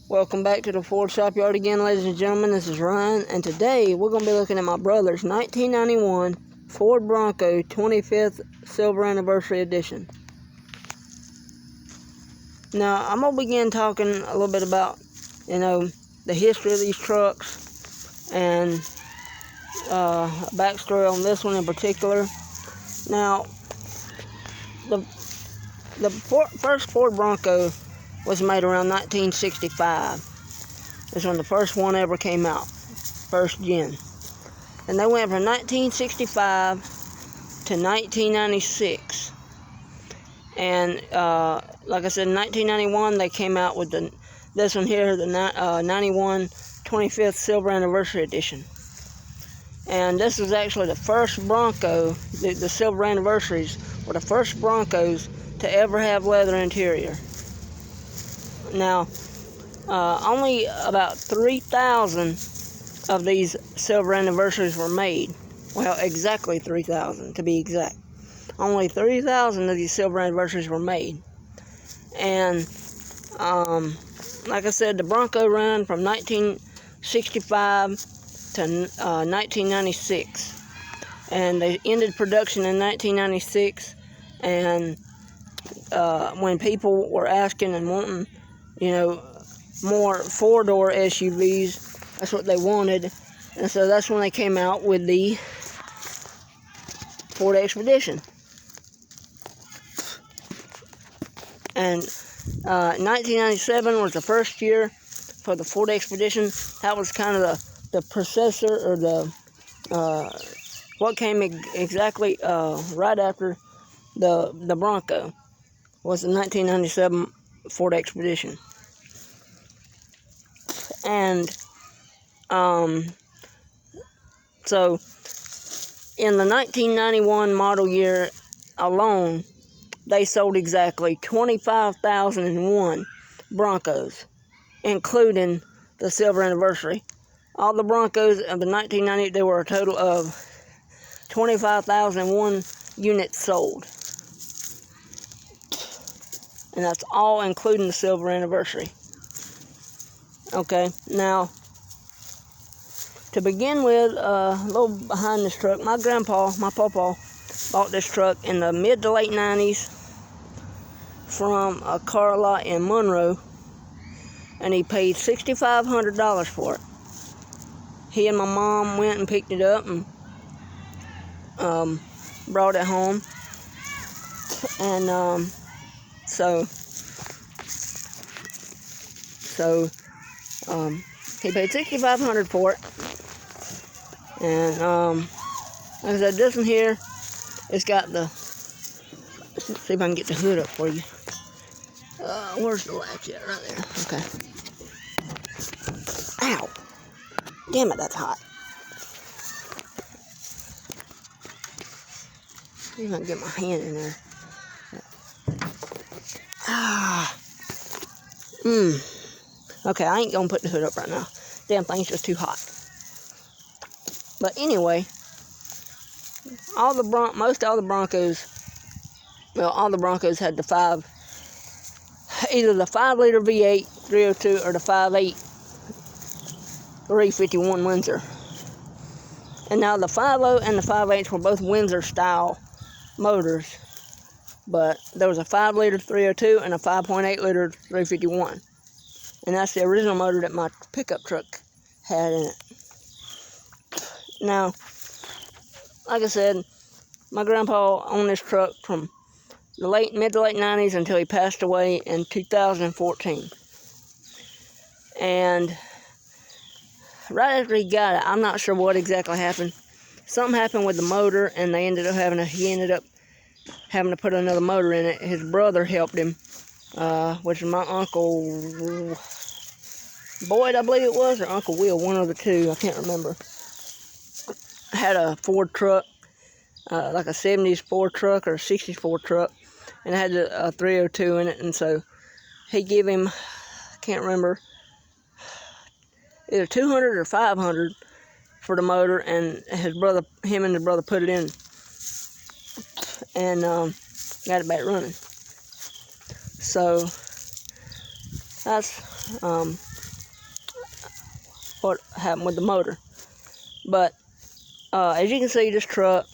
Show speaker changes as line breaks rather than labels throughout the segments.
Welcome back to the Ford Shop Yard again, ladies and gentlemen. This is Ryan, and today we're going to be looking at my brother's 1991 Ford Bronco 25th Silver Anniversary Edition. Now, I'm going to begin talking a little bit about, the history of these trucks and a backstory on this one in particular. Now, the first Ford Bronco was made around 1965. That's when the first one ever came out, first gen. And they went from 1965 to 1996. And like I said, in 1991 they came out with this one here, the 91 25th Silver Anniversary Edition. And this was actually the first Bronco. The Silver Anniversaries were the first Broncos to ever have leather interior. Now, only about 3,000 of these Silver Anniversaries were made. Well, exactly 3,000 to be exact. Only 3,000 of these Silver Anniversaries were made. And, like I said, the Bronco ran from 1965 to 1996. And they ended production in 1996. And when people were asking and wanting, more four-door SUVs, that's what they wanted. And so that's when they came out with the Ford Expedition. And 1997 was the first year for the Ford Expedition. That was kind of the processor, or the what came exactly right after the Bronco was the 1997 Ford Expedition. And so in the 1991 model year alone, they sold exactly 25,001 Broncos, including the Silver Anniversary. All the Broncos of the 1990, there were a total of 25,001 units sold. And that's all including the Silver Anniversary. Okay, now, to begin with, a little behind this truck, my pawpaw, bought this truck in the mid to late 90s from a car lot in Monroe, and he paid $6,500 for it. He and my mom went and picked it up and brought it home, and he paid $6,500 for it. And like I said, this one here, it's got let's see if I can get the hood up for you. Where's the latch at? Right there. Okay. Ow! Damn it, that's hot. See if I can get my hand in there. Okay, I ain't gonna put the hood up right now. Damn thing's just too hot. But anyway, most all the Broncos, well, all the Broncos had either the 5-liter V8 302 or the 5.8 351 Windsor. And now the 5.0 and the 5.8 were both Windsor style motors, but there was a 5-liter 302 and a 5.8-liter 351. And that's the original motor that my pickup truck had in it. Now, like I said, my grandpa owned this truck from the mid to late 90s until he passed away in 2014. And right after he got it, I'm not sure what exactly happened. Something happened with the motor, and he ended up having to put another motor in it. His brother helped him, which is my Uncle Boyd, I believe it was, or Uncle Will, one of the two, I can't remember. Had a Ford truck, like a 70s Ford truck or a 60s Ford truck, and it had a 302 in it, and so he gave him, I can't remember, either 200 or 500 for the motor, and him and his brother put it in, and got it back running. So that's what happened with the motor. But as you can see, this truck,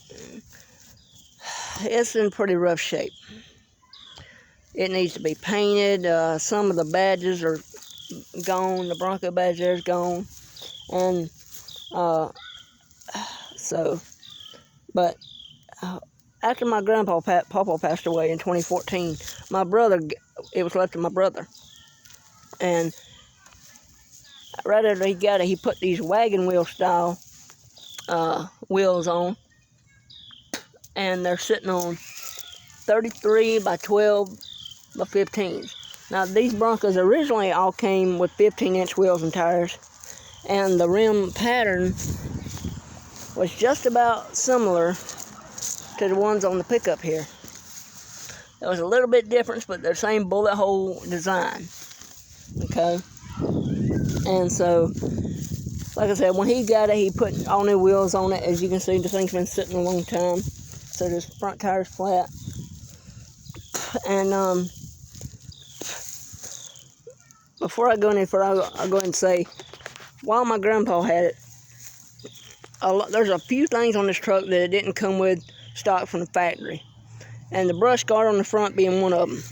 it's in pretty rough shape. It needs to be painted. Some of the badges are gone. The Bronco badge there is gone. And but after my grandpa, Papa, passed away in 2014, my brother, it was left to my brother. And right after he got it, he put these wagon wheel style wheels on. And they're sitting on 33 by 12 by 15s. Now, these Broncos originally all came with 15-inch wheels and tires. And the rim pattern was just about similar to the ones on the pickup here. There was a little bit difference, but they're the same bullet hole design. Okay? And so, like I said, when he got it, he put all new wheels on it. As you can see, the thing's been sitting a long time. So this front tire's flat. And before I go any further, I'll go ahead and say, while my grandpa had it, there's a few things on this truck that it didn't come with stock from the factory. And the brush guard on the front being one of them.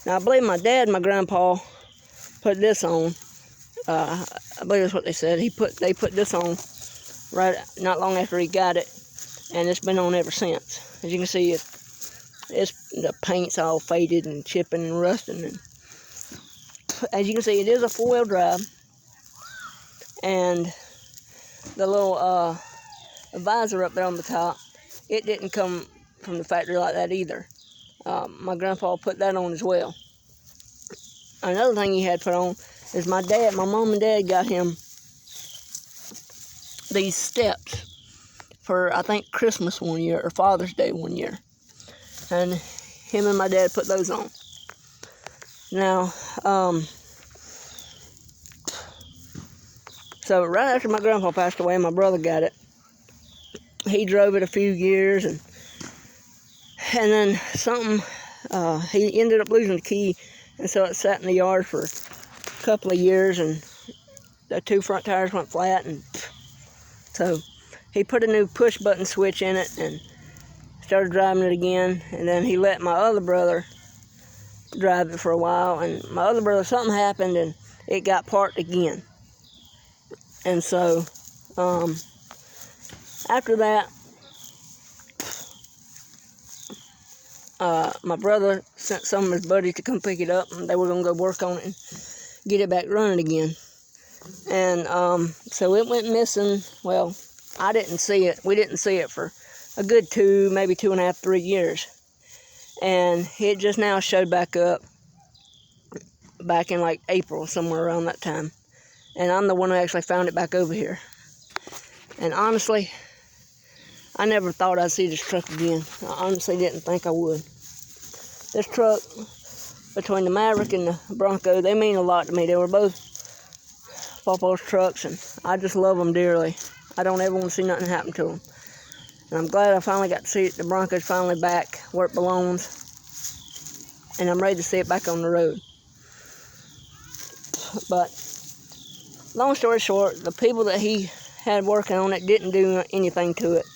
Now, I believe my dad and my grandpa put this on. I believe that's what they said. They put this on right not long after he got it, and it's been on ever since. As you can see, the paint's all faded and chipping and rusting. And as you can see, it is a 4-wheel drive, and the little visor up there on the top, it didn't come from the factory like that either. My grandpa put that on as well. Another thing he had put on is my mom and dad got him these steps for, I think, Christmas one year or Father's Day one year. And him and my dad put those on. Now, so right after my grandpa passed away, my brother got it. He drove it a few years, and then something, he ended up losing the key, and so it sat in the yard for a couple of years, and the 2 front tires went flat, and so he put a new push button switch in it and started driving it again. And then he let my other brother drive it for a while, and my other brother, something happened and it got parked again. And so after that, my brother sent some of his buddies to come pick it up, and they were going to go work on it and get it back running again. And so it went missing. Well, I didn't see it. We didn't see it for a good 2, maybe 2.5, 3 years. And it just now showed back up back in like April, somewhere around that time. And I'm the one who actually found it back over here. And honestly, I never thought I'd see this truck again. I honestly didn't think I would. This truck, between the Maverick and the Bronco, they mean a lot to me. They were both Papa's trucks, and I just love them dearly. I don't ever want to see nothing happen to them. And I'm glad I finally got to see it. The Bronco's finally back where it belongs. And I'm ready to see it back on the road. But long story short, the people that he had working on it didn't do anything to it.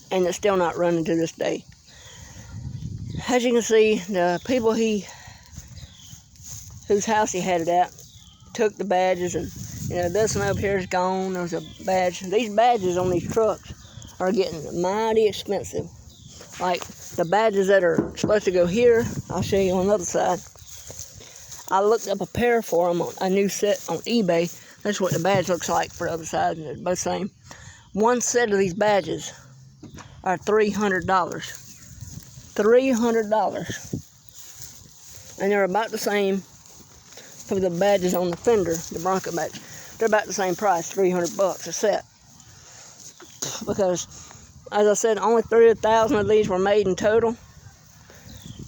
And it's still not running to this day. As you can see, the people whose house he had it at took the badges, and this one up here is gone. There's a badge. These badges on these trucks are getting mighty expensive. Like the badges that are supposed to go here, I'll show you on the other side. I looked up a pair for them on a new set on eBay. That's what the badge looks like for the other side, and they're both the same. One set of these badges are $300. $300. And they're about the same for the badges on the fender, the Bronco badge. They're about the same price, $300 a set. Because, as I said, only 3,000 of these were made in total.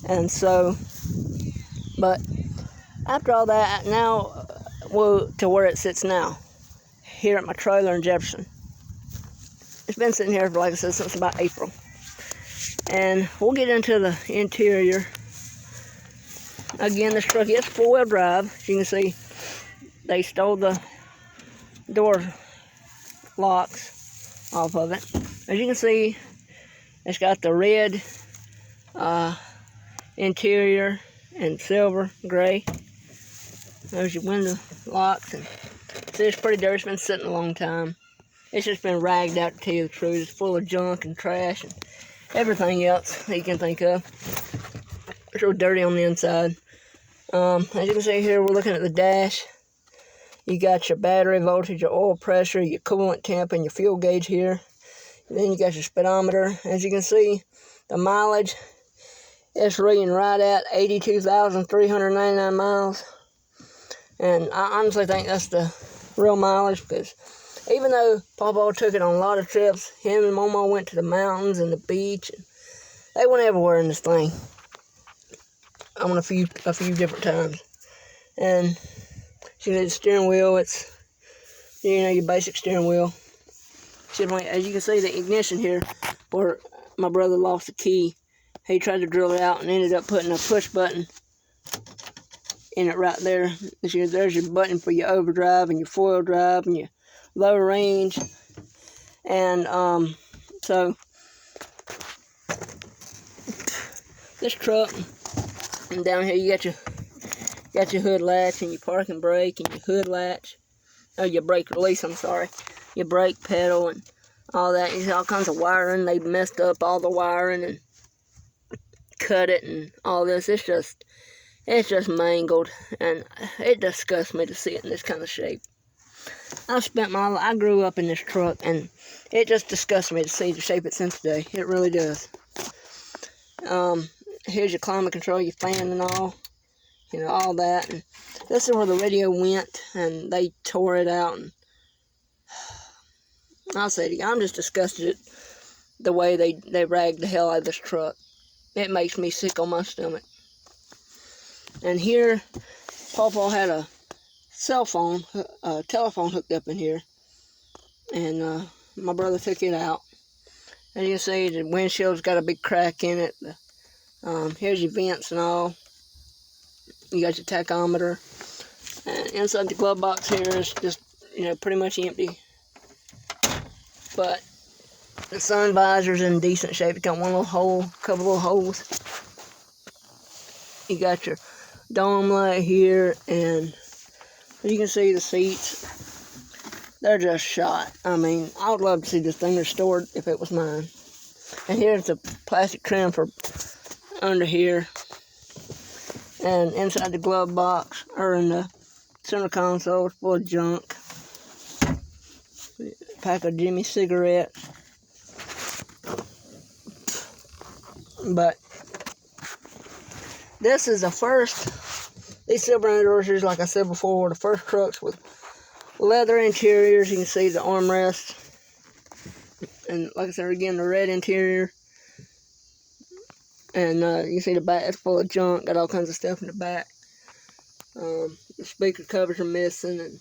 And so, but after all that, now we're to where it sits now, here at my trailer in Jefferson. It's been sitting here, like I said, since about April. And we'll get into the interior. Again, this truck is 4-wheel drive. As you can see, they stole the door locks off of it. As you can see, it's got the red interior and silver gray. There's your window locks. And see, it's pretty dirty. It's been sitting a long time. It's just been ragged out, to tell you the truth. It's full of junk and trash and everything else that you can think of. It's real dirty on the inside. As you can see here, we're looking at the dash. You got your battery voltage, your oil pressure, your coolant temp, and your fuel gauge here. And then you got your speedometer. As you can see, the mileage, it's reading right at 82,399 miles. And I honestly think that's the real mileage, because even though Papa took it on a lot of trips, him and Mama went to the mountains and the beach, and they went everywhere in this thing. On a few different times. And see the steering wheel, it's, you know, your basic steering wheel. As you can see, the ignition here, where my brother lost the key, he tried to drill it out and ended up putting a push button in it right there. There's your button for your overdrive and your four-wheel drive and your low range. And so this truck, and down here you got your hood latch and your parking brake and your hood latch. Oh, your brake release, I'm sorry. Your brake pedal and all that. There's all kinds of wiring. They messed up all the wiring and cut it and all this. It's just mangled, and it disgusts me to see it in this kind of shape. I grew up in this truck, and it just disgusts me to see the shape it's in today. It really does. Here's your climate control, your fan and all, you know, all that. And this is where the radio went, and they tore it out. And I'll say to you, I'm just disgusted at the way they ragged the hell out of this truck. It makes me sick on my stomach. And here, Papa had a telephone hooked up in here, and my brother took it out. As you can see, the windshield's got a big crack in it. Here's your vents and all. You got your tachometer. And inside the glove box here is just, you know, pretty much empty. But the sun visor's in decent shape. It's got one little hole, couple little holes. You got your dome light here, and you can see the seats. They're just shot. I mean, I would love to see this thing restored if it was mine. And here's the plastic trim for under here. And inside the glove box, or in the center console, it's full of junk. Pack of Jimmy cigarettes. But this is the first, these silver anniversaries, like I said before, were the first trucks with leather interiors. You can see the armrests. And like I said again, the red interior. And you can see the back, it's full of junk, got all kinds of stuff in the back. The speaker covers are missing, and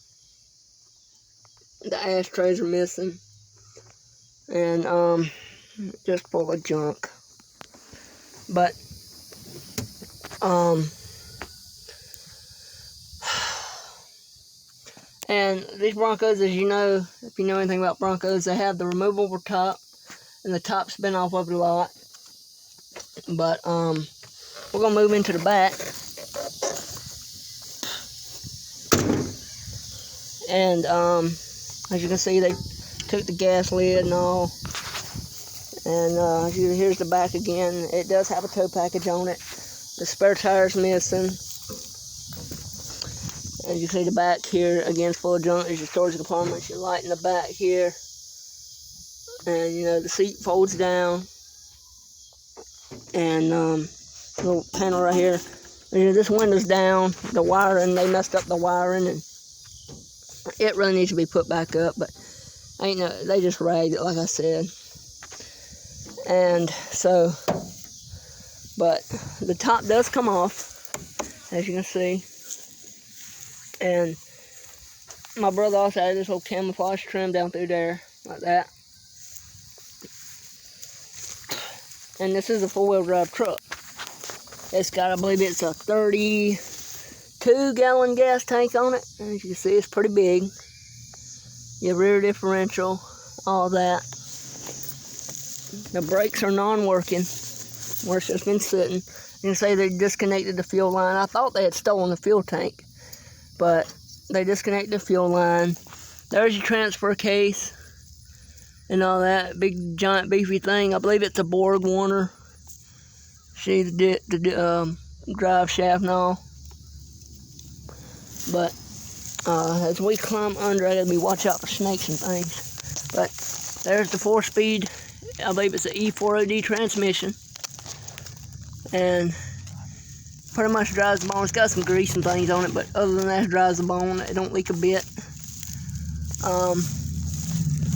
the ashtrays are missing. And just full of junk. But and these Broncos, as you know, if you know anything about Broncos, they have the removable top, and the top's been off of the lot. But we're gonna move into the back, and as you can see, they took the gas lid and all. And here's the back again. It does have a tow package on it. The spare tire's missing. As you see, the back here again is full of junk. There's your storage compartments, your light in the back here, and you know the seat folds down. And little panel right here. You know, this window's down. The wiring, they messed up the wiring, and it really needs to be put back up. But they just ragged it, like I said. And so, but the top does come off, as you can see. And my brother also had this little camouflage trim down through there, like that. And this is a four-wheel drive truck. It's got, I believe it's a 32 2-gallon gas tank on it. As you can see, it's pretty big. You have rear differential, all that. The brakes are non-working. Where it's just been sitting. You can say they disconnected the fuel line. I thought they had stolen the fuel tank, but they disconnected the fuel line. There's your transfer case and all that big giant beefy thing. I believe it's a Borg Warner. See the drive shaft and all. But as we climb under, I gotta be watch out for snakes and things. But there's the 4-speed. I believe it's an E4OD transmission. And pretty much dries the bone. It's got some grease and things on it, but other than that, it dries the bone. It don't leak a bit.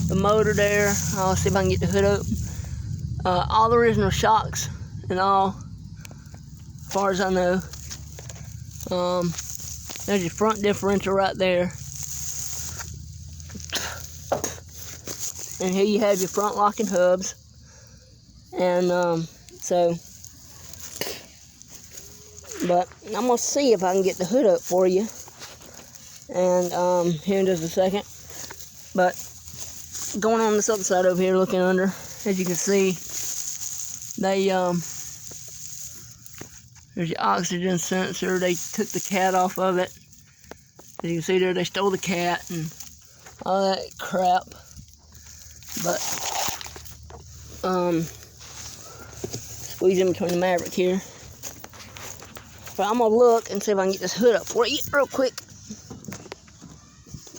The motor there, I'll see if I can get the hood open. All the original shocks and all, as far as I know. There's your front differential right there. And here you have your front locking hubs. And but I'm gonna see if I can get the hood up for you. And here in just a second. But going on this other side over here, looking under, as you can see, they there's your oxygen sensor. They took the cat off of it. As you can see there, they stole the cat and all that crap. But squeeze in between the Maverick here. But I'm gonna look and see if I can get this hood up for you real quick.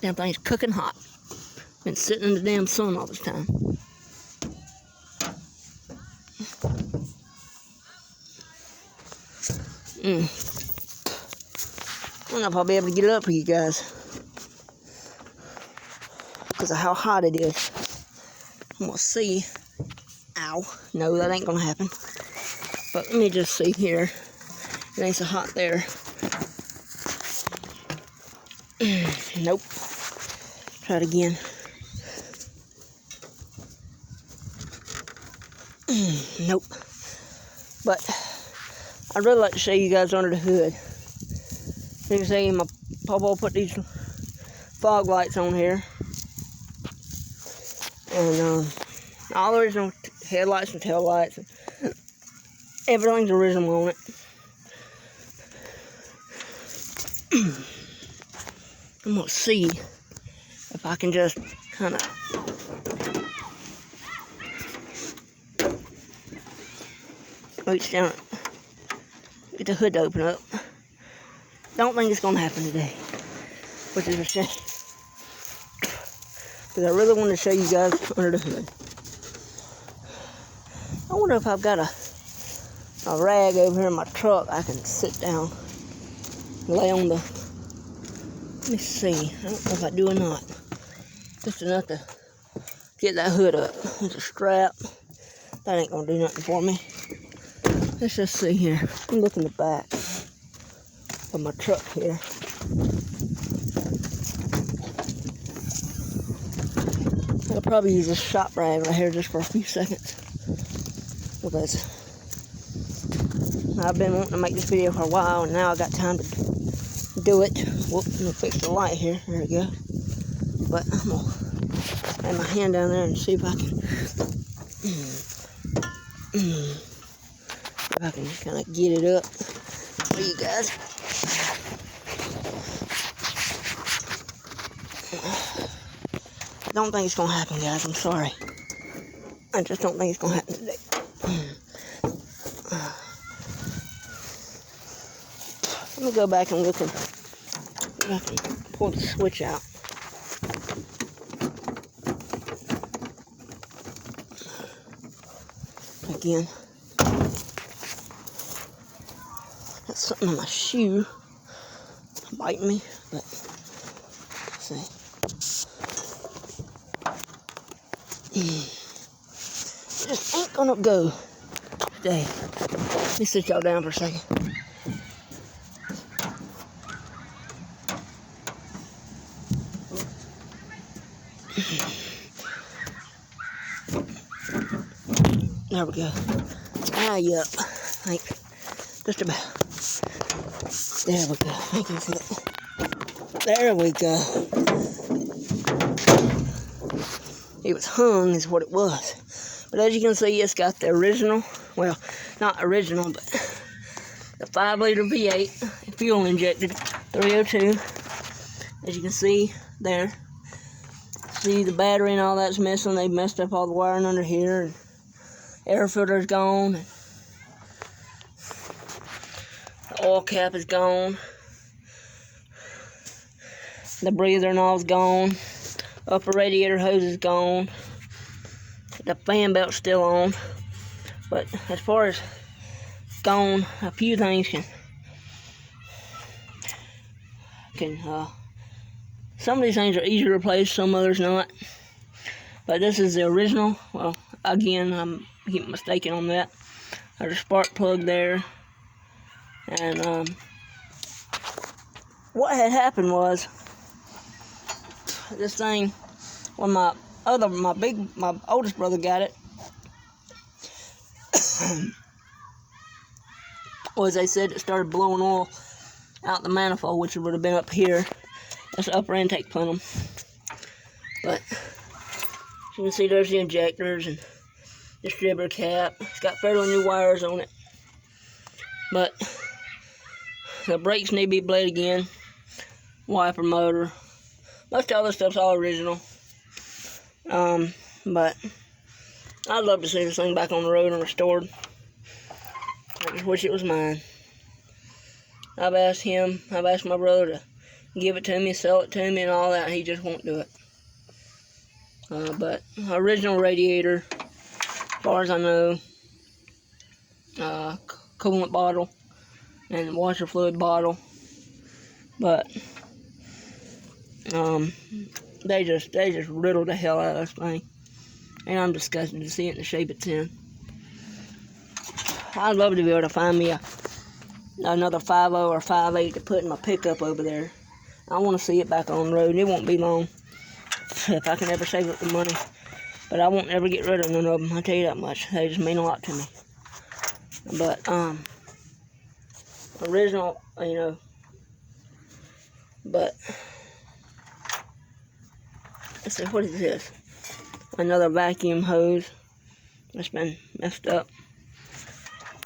Damn thing's cooking hot. Been sitting in the damn sun all this time. I don't know if I'll be able to get it up for you guys because of how hot it is. I'm gonna see. Ow. No, that ain't gonna happen. But let me just see here. It ain't so hot there. Nope. Try it again. Nope. But I'd really like to show you guys under the hood. You can see my papa put these fog lights on here. And all the original headlights and tail lights. Everything's original on it. I'm gonna see if I can just kind of reach down, get the hood to open up. Don't think it's gonna happen today, which is a shame, because I really want to show you guys under the hood. I wonder if I've got a rag over here in my truck I can sit down, lay on the, let me see, I don't know if I do or not. Just enough to get that hood up. There's a strap. That ain't gonna do nothing for me. Let's just see here. I'm looking at the back of my truck here. I'll probably use this shop rag right here just for a few seconds, because I've been wanting to make this video for a while, and now I got time to do it. Whoop, I'm gonna fix the light here. There we go. But I'm gonna lay my hand down there and see if I can just kind of get it up for you guys. I don't think it's gonna happen, guys. I'm sorry. I just don't think it's gonna happen today. Let me go back and look and see if I can pull the switch out. Again. Got something on my shoe biting me, but let's see. It just ain't gonna go today. Let me sit y'all down for a second. There we go. Ah, yep. I think just about. There we go. Make it fit. There we go. It was hung is what it was. But as you can see, it's got the original, well, not original, but the 5-liter V8 fuel injected 302. As you can see there. See the battery and all that's missing. They messed up all the wiring under here. And air filter's gone. And the oil cap is gone. The breather knob's gone. Upper radiator hose is gone. The fan belt's still on. But as far as gone, a few things some of these things are easy to replace, some others not. But this is the original. Well, again, I'm keep mistaken on that. There's a spark plug there. And what had happened was this thing, when my oldest brother got it, was they said it started blowing oil out the manifold, which would have been up here. That's the upper intake plenum. But as you can see, there's the injectors and distributor cap. It's got fairly new wires on it. But the brakes need to be bled again. Wiper motor. Most of all this stuff's all original. But I'd love to see this thing back on the road and restored. I just wish it was mine. I've asked my brother to give it to me, sell it to me, and all that. He just won't do it. But original radiator, as far as I know, coolant bottle and washer fluid bottle. But they just riddled the hell out of this thing, and I'm disgusted to see it in the shape it's in. I'd love to be able to find me another 5.0 or 5.8 to put in my pickup over there. I want to see it back on the road. It won't be long if I can ever save up the money. But I won't ever get rid of none of them. I'll tell you that much. They just mean a lot to me. But original, you know. But let's see, what is this? Another vacuum hose that's been messed up.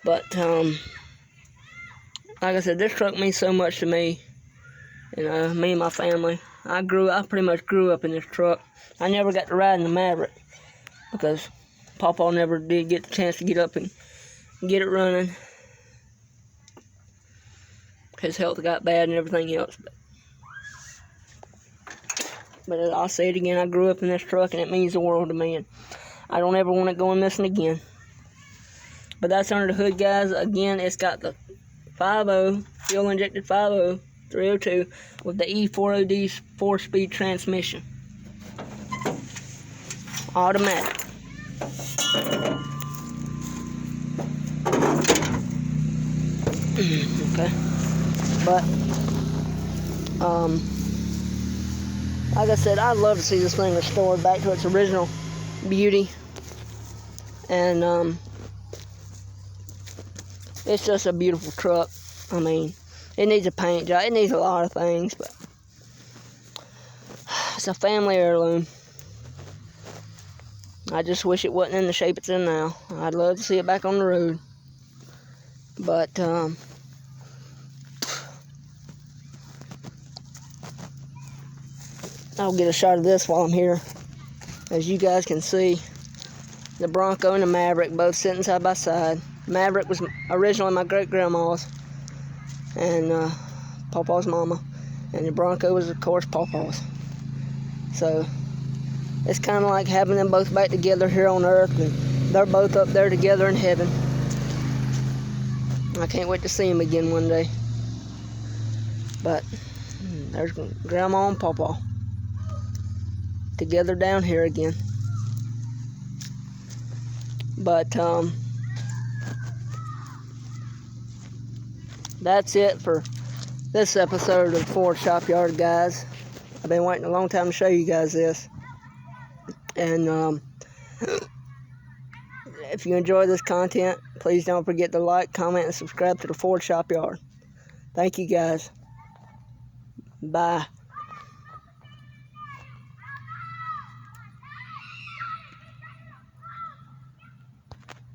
But like I said, this truck means so much to me. You know, me and my family. I pretty much grew up in this truck. I never got to ride in the Maverick because Papa never did get the chance to get up and get it running. His health got bad and everything else. But I'll say it again, I grew up in this truck and it means the world to me. And I don't ever want it going missing again. But that's under the hood, guys. Again, it's got the 5.0, fuel injected 5.0, 302 with the E40D 4-speed transmission. Automatic. Okay. But like I said, I'd love to see this thing restored back to its original beauty. And it's just a beautiful truck. I mean, it needs a paint job. It needs a lot of things, but it's a family heirloom. I just wish it wasn't in the shape it's in now. I'd love to see it back on the road. But I'll get a shot of this while I'm here. As you guys can see, the Bronco and the Maverick both sitting side by side. Maverick was originally my great-grandma's and Papa's mama. And the Bronco was, of course, Papa's. So it's kind of like having them both back together here on earth, and they're both up there together in heaven. I can't wait to see them again one day. But there's Grandma and Papa together down here again. But that's it for this episode of Ford Shop Yard, guys. I've been waiting a long time to show you guys this. And if you enjoy this content, please don't forget to like, comment, and subscribe to the Ford Shop Yard. Thank you, guys. Bye.